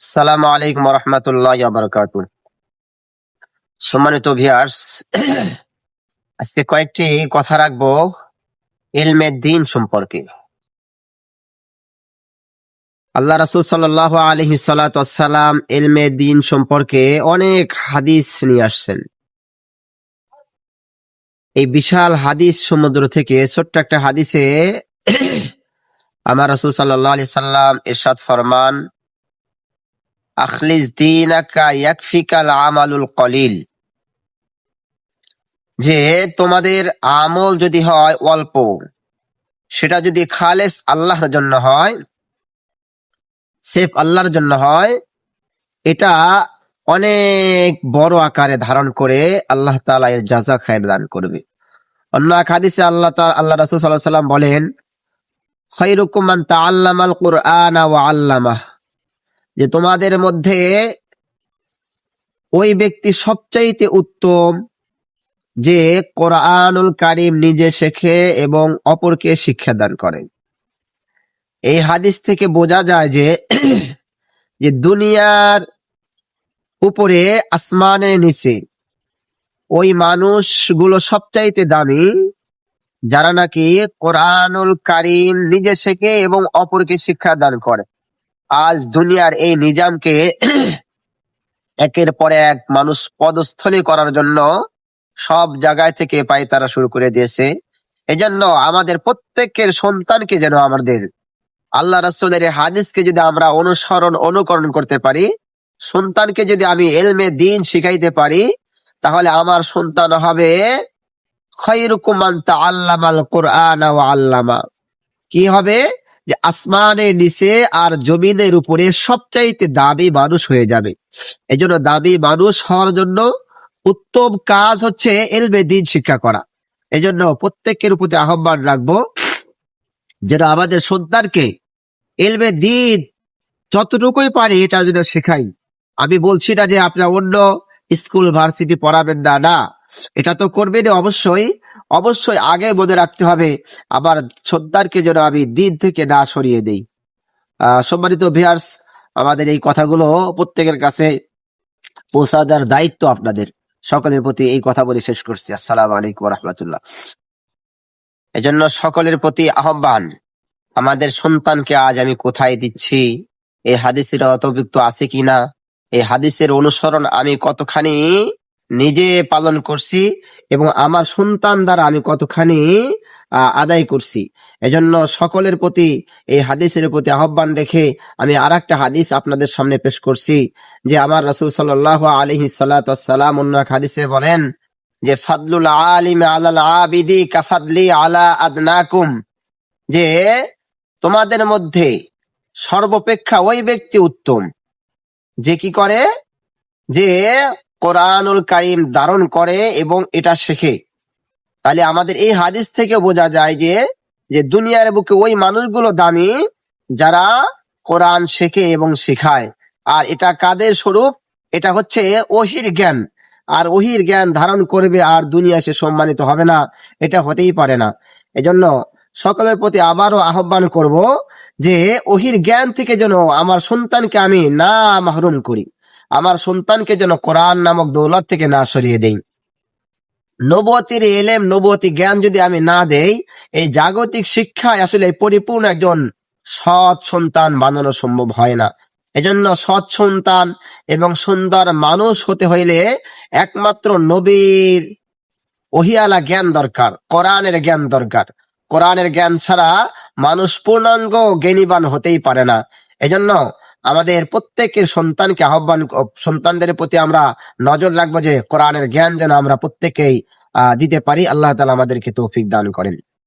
আসসালামু আলাইকুম রহমতুল্লাহ বারাকাতু। সম্মানিত ভিউয়ার্স, আজকে কয়েকটি কথা রাখবো ইলমে দ্বীন সম্পর্কে। আল্লাহ রাসূল সাল্লাল্লাহু আলাইহি সাল্লাম ইলমে দ্বীন সম্পর্কে অনেক হাদিস নিয়ে আসছেন। এই বিশাল হাদিস সমুদ্র থেকে ছোট্ট একটা হাদিসে আমার রাসূল সাল্লাল্লাহু আলাইহি সাল্লাম ইরশাদ ফরমান, আখলিস দীনাকা ইয়াকফিকাল আমালুল কলিল, যে তোমাদের আমল যদি হয় অল্প, সেটা যদি খালেস আল্লাহর জন্য হয়, সেফ আল্লাহর জন্য হয়, এটা অনেক বড় আকারে ধারণ করে আল্লাহ তাআলা এর জাযা খায়ের দান করবে। অন্য এক হাদিসে আল্লাহ রাসূল সাল্লাল্লাহু আলাইহি সাল্লাম বলেন, খায়রুকুম মান তাআল্লামাল কুরআনা ওয়া আল্লামাহ, যে তোমাদের মধ্যে ওই ব্যক্তি সবচাইতে উত্তম যে কোরআনুল কারীম নিজে শেখে এবং অপরকে শিক্ষা দান করে। এই হাদিস থেকে বোঝা যায় যে যে দুনিয়ার উপরে আসমানের নিচে ওই মানুষগুলো সবচাইতে দামি যারা নাকি কোরআনুল কারীম নিজে শেখে এবং অপরকে শিক্ষা দান করে। আজ দুনিয়ার এই নিজামকে একের পর এক মানুষ পদস্থলী করার জন্য সব জায়গায় থেকে পায়তারা শুরু করে দিয়েছে। এজন্য আমাদের প্রত্যেকের সন্তানকে যেন আমাদের আল্লাহ রাসূলের এই হাদিসকে যদি আমরা অনুকরণ করতে পারি, সন্তানকে যদি আমি ইলমে দ্বীন শিখাইতে পারি, তাহলে আমার সন্তান হবে খায়রুকুম মান তাআল্লামাল কুরআনা ওয়া আল্লামা। কি হবে? যে আসমানের নিচে আর জমিনের উপরে সবচাইতে দামি মানুষ হয়ে যাবে। এজন্য দামি মানুষ হওয়ার জন্য উত্তম কাজ হচ্ছে ইলমে দ্বীন শিক্ষা করা। এজন্য প্রত্যেকের প্রতি আহ্বান রাখবো যেন আমাদের সন্তানকে ইলমে দ্বীন যতটুকুই পারি এটা যেন শেখাই। আমি বলছি না যে আপনার অন্য স্কুল ভার্সিটি পড়াবেন না, না, এটা তো করবেন অবশ্যই। অবশ্যই আগে মনে রাখতে হবে আবার সন্তানকে যেন আমি দ্বীন থেকে না সরিয়ে দেই। সম্মানিত ভিউয়ার্স, আমাদের এই কথাগুলো প্রত্যেকের কাছে পৌঁছা দেওয়ার দায়িত্ব আপনাদের সকলের প্রতি। এই কথা বলে শেষ করছি। আসসালামু আলাইকুম রহমতুল্লাহ। এজন্য সকলের প্রতি আহ্বান, আমাদের সন্তানকে আজ আমি কোথায় দিচ্ছি, এই হাদিসের অন্তর্ভুক্ত আছে কিনা, এই হাদিসের অনুসরণ আমি কতখানি নিজে পালন করছি এবং আমার সন্তান দ্বারা আমি কতখানি আদায় করছি। এজন্য সকলের প্রতি এই হাদিসের প্রতি আহ্বান রেখে আমি আরেকটা হাদিস আপনাদের সামনে পেশ করছি, যে আমার রাসূল সাল্লাল্লাহু আলাইহি সাল্লাম অন্য এক হাদিসে বলেন যে ফাদলুল আলিমি আলাল আবিদি কাফাদলি আলা আদনাকুম, যে তোমাদের মধ্যে সর্বাপেক্ষা ওই ব্যক্তি উত্তম যে কি করে, যে কোরআনুল কারীম ধারণ করে এবং এটা শেখে। তাহলে আমাদের এই হাদিস থেকে বোঝা যায় যে যে দুনিয়ার বুকে ওই মানুষগুলো দামি যারা কোরআন শেখে এবং শেখায়। আর এটা কাদের স্বরূপ? এটা হচ্ছে ওহির জ্ঞান। আর ওহির জ্ঞান ধারণ করবে আর দুনিয়া সে সম্মানিত হবে না, এটা হতেই পারে না। এজন্য সকলের প্রতি আবারও আহ্বান করব যে ওহির জ্ঞান থেকে যেন আমার সন্তানকে আমি না মাহরুম করি, আমার সন্তানকে যেন কোরআন নামক দৌলত থেকে না সরিয়ে দেই। নবুয়তির ইলম, নবুয়তি জ্ঞান যদি আমি না দেই, এই জাগতিক শিক্ষায় আসলে পরিপূর্ণ একজন সৎ সন্তান বানানো সম্ভব হয় না। এজন্য সৎ সন্তান এবং সুন্দর মানুষ হতে হইলে একমাত্র নবীর ওহিয়ালা জ্ঞান দরকার, কোরআনের জ্ঞান দরকার। কোরআনের জ্ঞান ছাড়া মানুষ পূর্ণাঙ্গ জ্ঞানীবান হতেই পারে না। এজন্য আমাদের প্রত্যেকের সন্তানদের প্রতি আমরা নজর রাখবো যে কোরআনের জ্ঞান যেন আমরা প্রত্যেকেই দিতে পারি। আল্লাহ তাআলা আমাদেরকে তৌফিক দান করেন।